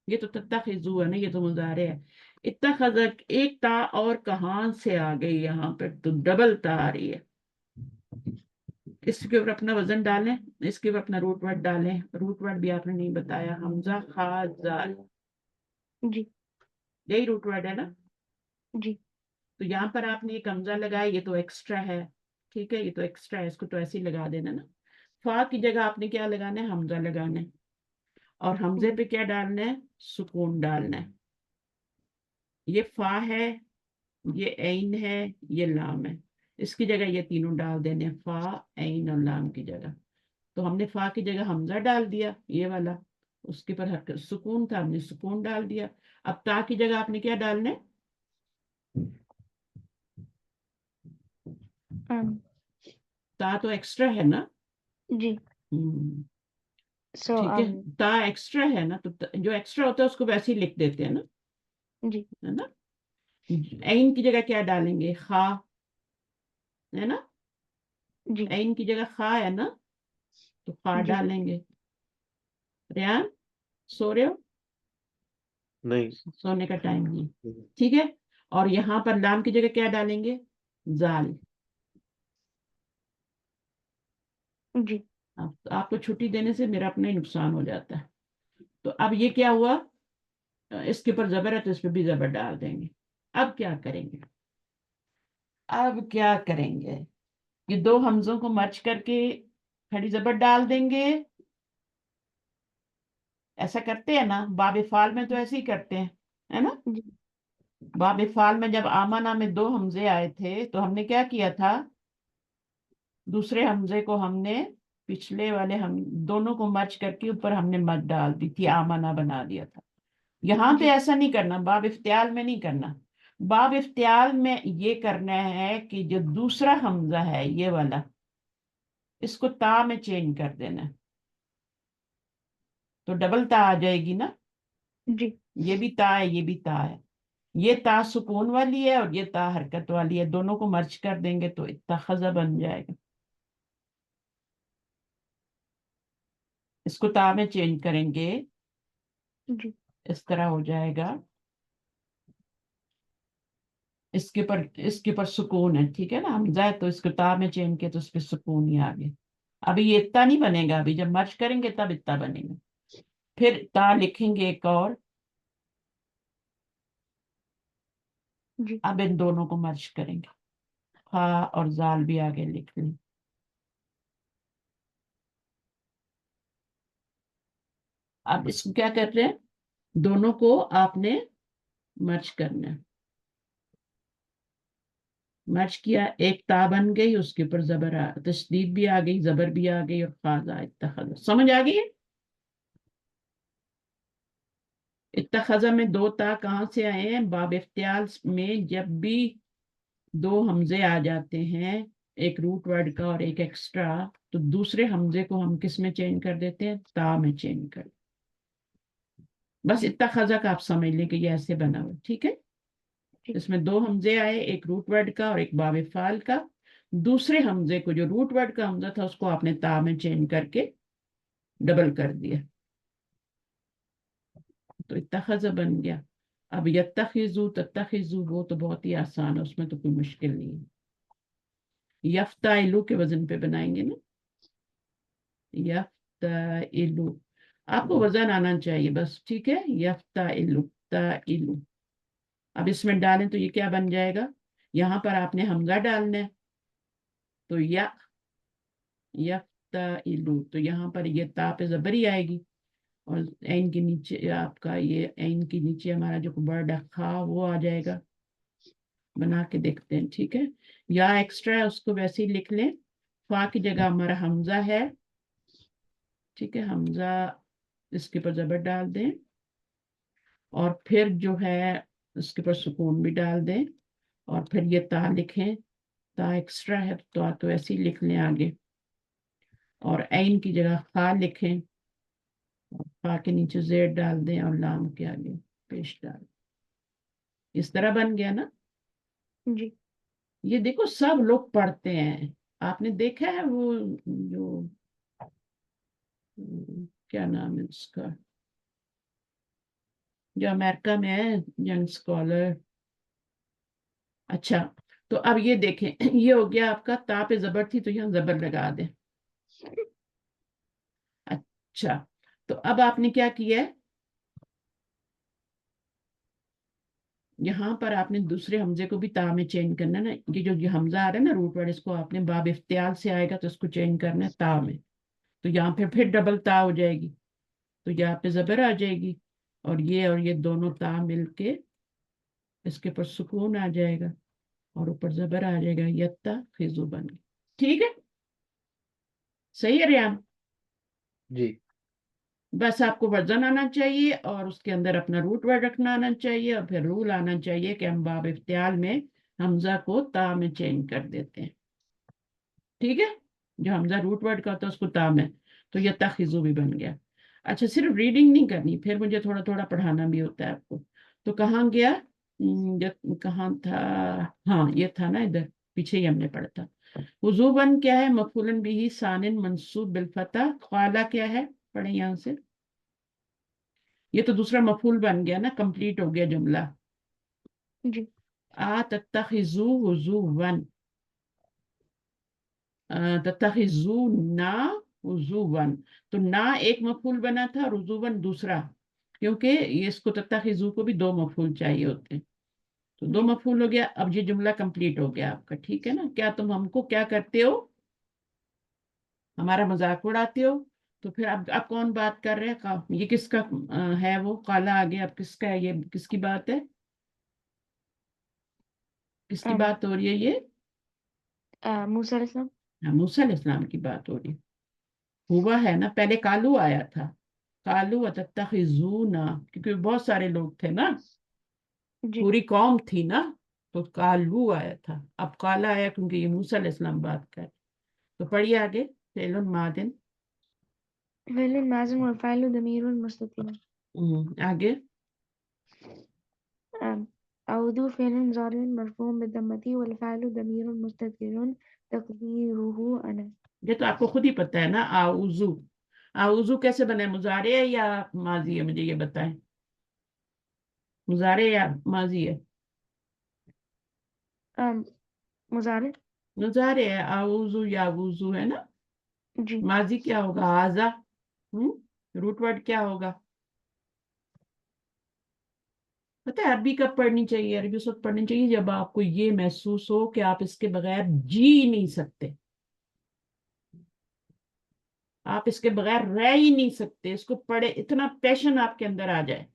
ये तो तत्तखिज़ू है ना, ये तो मुज़ारे है। इत्तखज़ा एक ता और कहाँ से आ गई यहाँ पर? तो डबल ता आ रही है। इसके ऊपर अपना वजन डालें, इसके ऊपर अपना रूट वर्ड डालें। रूट वर्ड भी आपने नहीं बताया, हमजा खा जाल, जी यही रूट वर्ड है ना? जी तो यहाँ पर आपने एक हमजा लगाया, ये तो एक्स्ट्रा है, ठीक है, ये तो एक्स्ट्रा है, इसको तो ऐसे ही लगा देना ना। फा की जगह आपने क्या लगाना है? हमजा लगाना है। और हमजे पे क्या डालना है? सुकून डालना है। ये फा है, ये ऐन है, ये लाम है। इसकी जगह ये तीनों डाल देने हैं, फा ऐन और लाम की जगह। तो हमने फा की जगह हमजा डाल दिया, ये वाला, उसके पर हरकत सुकून था, हमने सुकून डाल दिया। अब ता की जगह आपने क्या डालना है? ता तो एक्स्ट्रा है ना। जी हम्म, सो ठीक है, ता एक्स्ट्रा है ना, तो जो एक्स्ट्रा होता है उसको वैसे ही लिख देते हैं ना, जी है ना। ऐन की जगह क्या डालेंगे? खा, है ना। जी ऐन की जगह खा है ना, तो खा जी डालेंगे। रेहान, सो रहे हो? नहीं। सोने का टाइम नहीं, ठीक है। और यहाँ पर लाम की जगह क्या डालेंगे? जाल। जी आपको छुट्टी देने से मेरा अपना ही नुकसान हो जाता है। तो अब ये क्या हुआ? इसके ऊपर जबर है तो इस पे भी जबर डाल देंगे। अब क्या करेंगे? अब क्या करेंगे? ये दो हमजों को मर्ज करके खड़ी जबर डाल देंगे। ऐसा करते हैं ना, बाब फाल में तो ऐसे ही करते हैं, है ना। जी बाब फाल में जब आमाना में दो हमजे आए थे तो हमने क्या किया था? दूसरे हमजे को हमने पिछले वाले हम दोनों को मर्ज करके ऊपर हमने मद डाल दी थी, आमाना बना दिया था। यहाँ पे जी ऐसा नहीं करना, बाब इफ्तियाल में नहीं करना। बाब इफ्तियाल में ये करना है कि जो दूसरा हमजा है ये वाला, इसको ता में चेंज कर देना है, तो डबल ता आ जाएगी ना। जी ये भी ता है, ये भी ता है। ये ता सुकून वाली है और ये ता हरकत वाली है, दोनों को मर्ज कर देंगे तो इत्तखज़ा बन जाएगा। इसको ता में चेंज करेंगे, जी इस तरह हो जाएगा। इसके ऊपर सुकून है, ठीक है ना, हमजा है तो इसको ता में चेंज किया तो उस पर सुकून ही आ गया। अभी ये इतना नहीं बनेगा, अभी जब मर्ज करेंगे तब इतना बनेगा। फिर ता लिखेंगे एक और। जी अब इन दोनों को मर्ज करेंगे, फा और जाल भी आगे लिख लें। अब इसको क्या कर रहे हैं? दोनों को आपने मर्ज करना है। मर्ज किया, एक ता बन गई, उसके ऊपर जबर तशदीद भी आ गई, जबर भी आ गई और खाजा इत्तखज़ा। समझ आ गई है? इत्तखज़ा में दो ता कहाँ से आए हैं? बाब इफ्तियाल में जब भी दो हमजे आ जाते हैं, एक रूट वर्ड का और एक एक्स्ट्रा, तो दूसरे हमजे को हम किस में चेंज कर देते हैं? ता में चेंज कर। बस इत्तखज़ा का आप समझ लें कि ये ऐसे बना हुआ, ठीक है। जी इसमें दो हमजे आए, एक रूट वर्ड का और एक बाब फाल का। दूसरे हमजे को, जो रूट वर्ड का हमजा था, उसको आपने ता में चेंज करके डबल कर दिया, तो इत्तखज़ा बन गया। अब यत्तखिज़ू तत्तखिज़ू वो तो बहुत ही आसान है, उसमें तो कोई मुश्किल नहीं है। यफ्ताइलू के वजन पे बनाएंगे ना, यफ्ताइलू। आपको वजन आना चाहिए बस, ठीक है। यफ्ताइलू, ताइलू। अब इसमें डालें तो ये क्या बन जाएगा? यहाँ पर आपने हमजा डालना है, तो यफ्ताइलू, तो यहाँ पर ये ता पे जबर ही आएगी। और एन के नीचे आपका ये एन के नीचे हमारा जो वर्ड है खा, वो आ जाएगा। बना के देखते हैं, ठीक है। या एक्स्ट्रा है उसको वैसे ही लिख लें। फा की जगह हमारा हमजा है, ठीक है, हमजा, इसके ऊपर जबर डाल दें और फिर जो है उसके ऊपर सुकून भी डाल दें और फिर ये ता लिखें। ता एक्स्ट्रा है तो ऐसे ही लिख लें आगे, और ऐन की जगह खा लिखें, और फा के नीचे जेड डाल दें और लाम के आगे पेश डाल। इस तरह बन गया ना। जी ये देखो सब लोग पढ़ते हैं, आपने देखा है वो जो क्या नाम है उसका, जो अमेरिका में है, यंग स्कॉलर। अच्छा, तो अब ये देखें, ये हो गया आपका, ता पे जबर थी तो यहाँ जबर लगा दें। अच्छा, तो अब आपने क्या किया है, यहाँ पर आपने दूसरे हमजे को भी ता में चेंज करना है ना। ये जो ये हमजा आ रहा है ना रूट वर्ड, इसको आपने बाब इफ्तियाल से आएगा तो इसको चेंज करना है ता में। तो यहाँ पे फिर डबल ता हो जाएगी, तो यहाँ पे जबर आ जाएगी, और ये दोनों ता मिलके इसके ऊपर सुकून आ जाएगा और ऊपर जबर आ जाएगा, यत्ता खिजू बन गई। ठीक है, सही है रियान? जी। बस आपको वजन आना चाहिए और उसके अंदर अपना रूट वर्ड रखना आना चाहिए, और फिर रूल आना चाहिए कि हम बाब इफ्तियाल में हमजा को ता में चेंज कर देते हैं। ठीक है, जो हमजा रूट वर्ड का होता है उसको ता में, तो ये तखिजु भी बन गया। अच्छा, सिर्फ रीडिंग नहीं करनी, फिर मुझे थोड़ा थोड़ा पढ़ाना भी होता है आपको। तो कहाँ गया, कहाँ था, हाँ ये था ना, इधर पीछे ही हमने पढ़ा था। वुजूबन क्या है, मफूलन बिही सानिन मंसूब बिल फतह। ख्वाला क्या है, पढ़े यहाँ से, ये तो दूसरा मफूल बन गया ना, कंप्लीट हो गया जुमला। जी। आ तत्तखिजू वुजूवन, तत्तखिजू ना वुजूवन। तो ना एक मफूल बना था, रुजुवन दूसरा, क्योंकि ये इसको तत्तखिजू को भी दो मफूल चाहिए होते हैं, तो दो जी। मफूल हो गया। अब ये जुमला कंप्लीट हो गया आपका, ठीक है ना। क्या तुम हमको क्या करते हो, हमारा मजाक उड़ाते हो? तो फिर अब कौन बात कर रहे हैं, ये किसका है, वो काला आगे, अब किसका है, ये किसकी बात है, किसकी अम, बात हो रही है ये? मूसा अलैहिस्सलाम। हाँ, मूसा अलैहिस्सलाम की बात हो रही है। हुआ है ना, पहले कालू आया था, कालू अतत्तखिजूना, क्योंकि बहुत सारे लोग थे ना, जी। पूरी कौम थी ना, तो कालू आया था। अब काला आया क्योंकि ये मूसा अलैहिस्सलाम बात कर। तो पढ़िए आगे, फेलुन मादिन। फ़िल माज़िन वल फ़ाइलु ज़मीरुन मुस्ततिर। आगे, अऊदु फ़िल मुज़ारिउन मरफ़ूउन बिद्दम्मति वल फ़ाइलु ज़मीरुन मुस्ततिरुन तक़दीरुहु अना। ये तो आपको खुद ही पता है ना, आउजू। आउजू कैसे बना है, मुजारे है या माजी है, मुझे ये बताएं, मुजारे या माजी है? मुज़ारिउ। मुजारे है, आउजू या वुजू है ना। जी। माजी क्या होगा, आजा। रूट वर्ड क्या होगा, पता है? अरबी कब पढ़नी चाहिए, अरबी उस वक्त पढ़नी चाहिए जब आपको ये महसूस हो कि आप इसके बगैर जी नहीं सकते, आप इसके बगैर रह ही नहीं सकते, इसको पढ़े, इतना पैशन आपके अंदर आ जाए।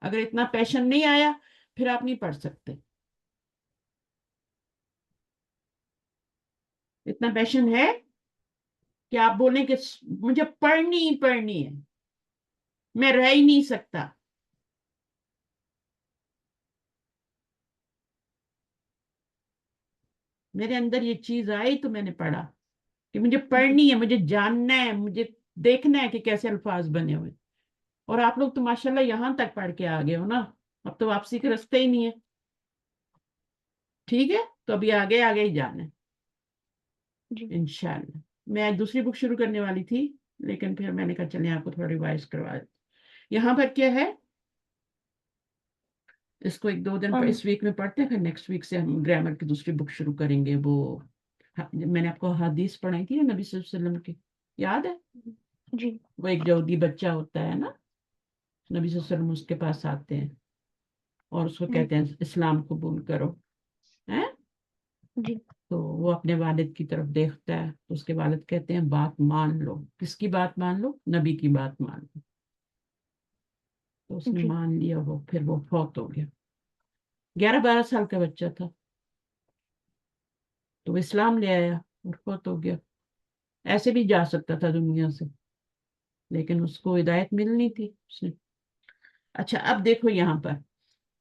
अगर इतना पैशन नहीं आया, फिर आप नहीं पढ़ सकते। इतना पैशन है कि आप बोलें कि मुझे पढ़नी ही पढ़नी है, मैं रह ही नहीं सकता। मेरे अंदर ये चीज आई तो मैंने पढ़ा कि मुझे जी। पढ़नी है, मुझे जानना है, मुझे देखना है कि कैसे अल्फाज बने हुए। और आप लोग तो माशाल्लाह यहां तक पढ़ के आ गए हो ना, अब तो वापसी के रास्ते ही नहीं है। ठीक है, तो अभी आगे आगे ही जाना है जी। इंशाल्लाह। मैं आज दूसरी बुक शुरू करने वाली थी, लेकिन फिर मैंने कहा चलिए आपको थोड़ा रिवाइज करवा देते। यहाँ पर क्या है, इसको एक दो दिन अम, इस वीक में पढ़ते हैं, फिर नेक्स्ट वीक से हम ग्रामर की दूसरी बुक शुरू करेंगे। वो मैंने आपको हदीस पढ़ाई थी ना नबी सल्लल्लाहु अलैहि वसल्लम की, याद है? जी। वो एक यहूदी बच्चा होता है ना, नबी सल्लल्लाहु अलैहि वसल्लम उसके पास आते हैं और उसको जी। कहते हैं इस्लाम कबूल करो, हैं? जी। तो वो अपने वालिद की तरफ देखता है, तो उसके वालिद कहते हैं बात मान लो। किसकी बात मान लो, नबी की बात मान लो। तो उसने जी। मान लिया, वो फिर वो फौत हो गया, 11-12 साल का बच्चा था। तो वो इस्लाम ले आया और फौत हो गया। ऐसे भी जा सकता था दुनिया से, लेकिन उसको हिदायत मिलनी थी उसने। अच्छा, अब देखो यहाँ पर,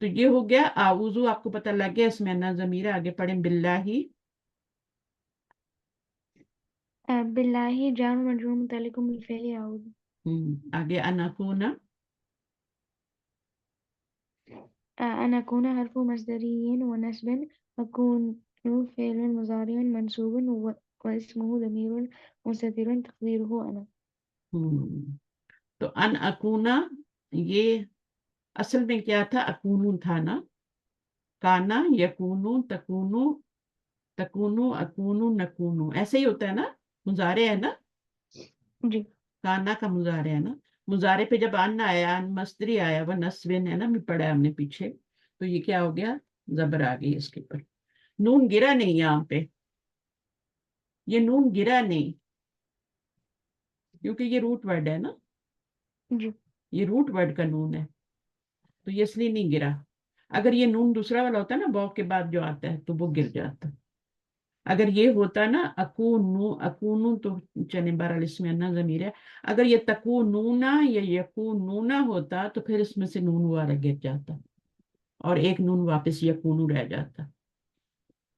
तो ये हो गया आऊजू, आपको पता लग गया इसमें ना जमीर है। आगे पढ़ें, बिल्लाही। बिल्लाहि जार मजरूर मुतल्लिकुम बिल फ़िअल अऊज़ु। आगे अनाकूना। अन अकूना हर्फ़ु मस्दरिय्यिन व नस्बिन अकून فعل مضارع منصوب واسمه ضمير مستتر تقديره أنا. تو ان اکونا یہ اصل میں کیا تھا؟ اکونون تھا نا، کانا یکونو تکونو تکونو اکونو نکونو، ایسے ہی ہوتا ہے نا، مضارع ہے نا، جی کانا کا مضارع ہے نا. مضارع پہ جب ان آیا، ان مصدری آیا، وہ نسبن ہے نا، پڑھا ہم نے پیچھے، تو یہ کیا ہو گیا؟ زبر آ گئی اس کے اوپر. نون گرا نہیں یہاں پہ، یہ نون گرا نہیں کیونکہ یہ روٹ ورڈ ہے نا، جی یہ روٹ ورڈ کا نون ہے، تو یہ اس لیے نہیں گرا. اگر یہ نون دوسرا والا ہوتا ہے نا، بو کے بعد جو آتا ہے، تو وہ گر جاتا. اگر یہ ہوتا نا اکونو اکونو، تو چلیں بہرحال اس میں انا ضمیر ہے. اگر یہ تکونونا یا یکونونا ہوتا تو پھر اس میں سے نون والا گر جاتا اور ایک نون واپس یکونو رہ جاتا.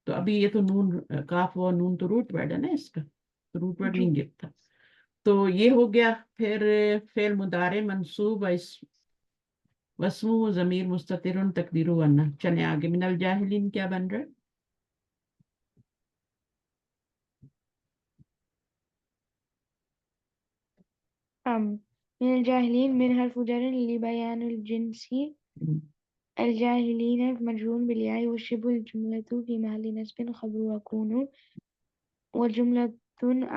تو ابھی یہ تو نون کاف و نون تو روٹ ورڈ ہے نا اس کا، تو روٹ ورڈ جی نہیں گرتا. تو یہ ہو گیا. پھر فعل مضارع منصوب واسمہ ضمیر مستتر تقدیرہ انا. چلیں آگے. من الجاہلین کیا بن رہا ہے؟ من الجاهلين من حرف جر لبيان الجنس. الجاهلين مجرور بالياء والشبه الجملة في محل نصب خبر يكون والجملة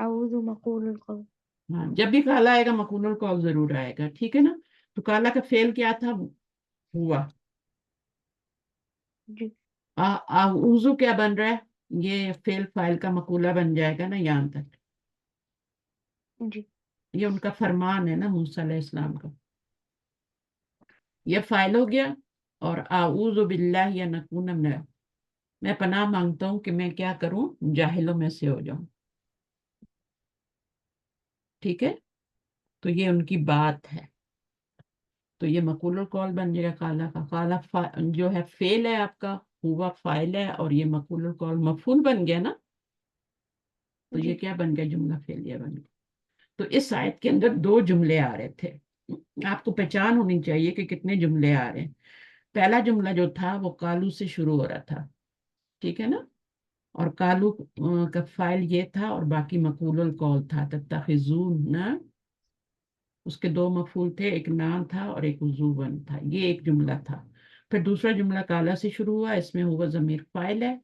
أعوذ مقول القول. ہاں، جب بھی کالا آئے گا مقول القول ضرور آئے گا، ٹھیک ہے نا. تو کالا کا فعل کیا تھا؟ ہوا. جی اعوذ کیا بن رہا ہے؟ یہ فعل فاعل کا مقولہ بن جائے گا نا یہاں تک. جی یہ ان کا فرمان ہے نا موسیٰ علیہ السلام کا. یہ فاعل ہو گیا. اور اعوذ باللہ یا نکون میں پناہ مانگتا ہوں کہ میں کیا کروں؟ جاہلوں میں سے ہو جاؤں. ٹھیک ہے، تو یہ ان کی بات ہے. تو یہ مقول القول بن جائے گا کالا کا. کالا جو ہے فعل ہے آپ کا، ہوا فاعل ہے، اور یہ مقول القول مفعول بن گیا نا. تو یہ جی کیا بن گیا؟ جملہ فعلیہ بن گیا. تو اس آیت کے اندر دو جملے آ رہے تھے. آپ کو پہچان ہونی چاہیے کہ کتنے جملے آ رہے ہیں. پہلا جملہ جو تھا وہ کالو سے شروع ہو رہا تھا، ٹھیک ہے نا. اور کالو کا فائل یہ تھا اور باقی مقول القول تھا. تتخذون، اس کے دو مفعول تھے، ایک نام تھا اور ایک عزوبن تھا. یہ ایک جملہ تھا. پھر دوسرا جملہ کالا سے شروع ہوا، اس میں ہوا ضمیر فاعل ہے،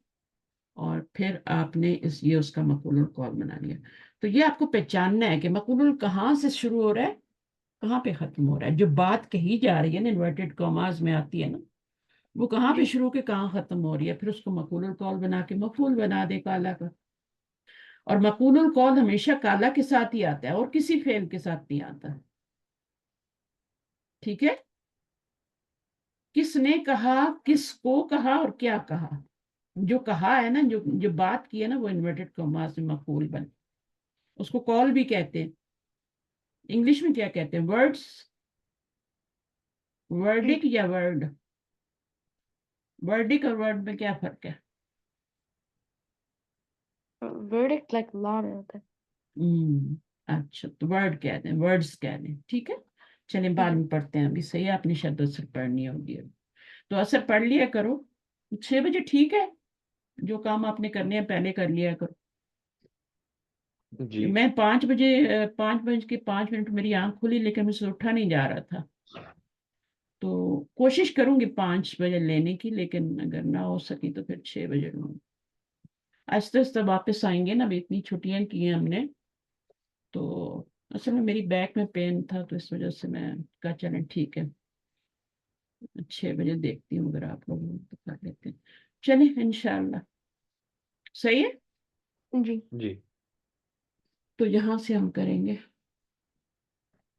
اور پھر آپ نے یہ اس کا مقول القول بنا لیا. تو یہ آپ کو پہچاننا ہے کہ مقول کہاں سے شروع ہو رہا ہے، کہاں پہ ختم ہو رہا ہے. جو بات کہی جا رہی ہے نا، انورٹڈ کاماز میں آتی ہے نا، وہ کہاں پہ جی شروع کے کہاں ختم ہو رہی ہے. پھر اس کو مقول القول بنا کے مفعول بنا دے کالا کا. اور مقول القول ہمیشہ کالا کے ساتھ ہی آتا ہے اور کسی فعل کے ساتھ نہیں آتا. ٹھیک ہے. کس نے کہا، کس کو کہا، اور کیا کہا. جو کہا ہے نا، جو بات کی ہے نا، وہ انورٹڈ کاماز میں مفعول بن. اس کو کال بھی کہتے ہیں. انگلش میں کیا کہتے ہیں؟ ورڈس، ورڈک یا ورڈ. ورڈک اور ورڈ میں کیا فرق ہے؟ verdict like law میں ہوتا اچھا، تو ورڈ کہہ دیں، ورڈس کہہ دیں، ٹھیک ہے. چلیں بعد جی میں پڑھتے ہیں، ابھی صحیح آپ نے شد اثر پڑھنی ہوگی. تو اثر پڑھ لیا کرو 6 بجے، ٹھیک ہے. جو کام آپ نے کرنے ہیں پہلے کر لیا کرو. جی میں 5 بجے 5:05 میری آنکھ کھلی، لیکن مجھ سے اٹھا نہیں جا رہا تھا. تو کوشش کروں گی 5 بجے لینے کی، لیکن اگر نہ ہو سکی تو پھر 6 بجے لوں. آہستہ آہستہ واپس آئیں گے نا، ابھی اتنی چھٹیاں کی ہیں ہم نے. تو اصل میں میری بیک میں پین تھا، تو اس وجہ سے میں کہا چلیں ٹھیک ہے 6 بجے دیکھتی ہوں، اگر آپ لوگ تو کر لیتے ہیں. چلیں انشاءاللہ. صحیح ہے. جی جی تو یہاں سے ہم کریں گے.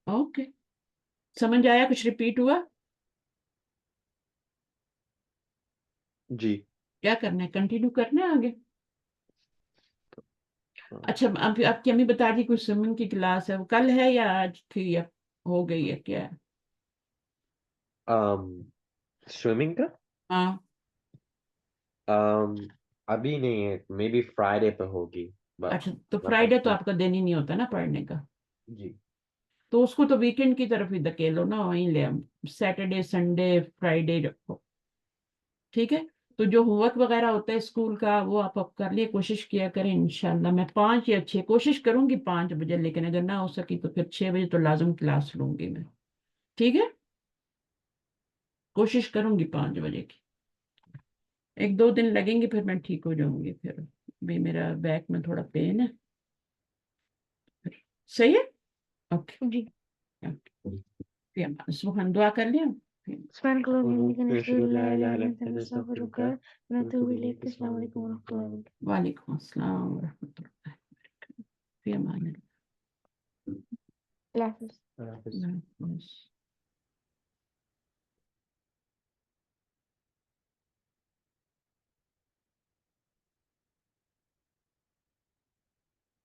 اوکے، سمجھ آیا؟ کچھ ریپیٹ ہوا؟ جی کیا کرنا ہے؟ کنٹینیو کرنا ہے آگے؟ ہاں. اچھا، اب آپ کی امی بتا دی کوئی سوئمنگ کی کلاس ہے، وہ کل ہے یا آج تھی یا ہو گئی ہے کیا ہے؟ سوئمنگ کا ہاں. ابھی نہیں ہے، مے بی فرائیڈے پہ ہوگی. اچھا، تو میں فرائیڈے تو پرسوں. آپ کا دن ہی نہیں ہوتا نا پڑھنے کا. جی تو اس کو تو ویکینڈ کی طرف ہی دھکیلو نا، وہیں لے سیٹرڈے سنڈے فرائیڈے رکھو. ٹھیک ہے. تو جو ہوم ورک وغیرہ ہوتا ہے اسکول کا وہ آپ کر لیے، کوشش کیا کریں انشاءاللہ. میں 5 یا 6 کوشش کروں گی 5 بجے، لیکن اگر نہ ہو سکی تو پھر 6 بجے تو لازم کلاس لوں گی میں. ٹھیک ہے، کوشش کروں گی 5 بجے کی. 1-2 دن لگیں گے پھر میں ٹھیک ہو جاؤں گی. پھر بھی میرا بیک میں تھوڑا پین ہے. صحیح ہے، اوکے. جی. سبحان دعا کر لیا. سبحانك اللهم وبحمدك نشهد أن لا إله إلا أنت نستغفرك نستغفرك ونتوب إليك. السلام عليكم ورحمة الله وبركاته. وعلیکم السلام ورحمۃ اللہ وبرکاتہ. فی امان الله حافظ. اللہ حافظ. اللہ.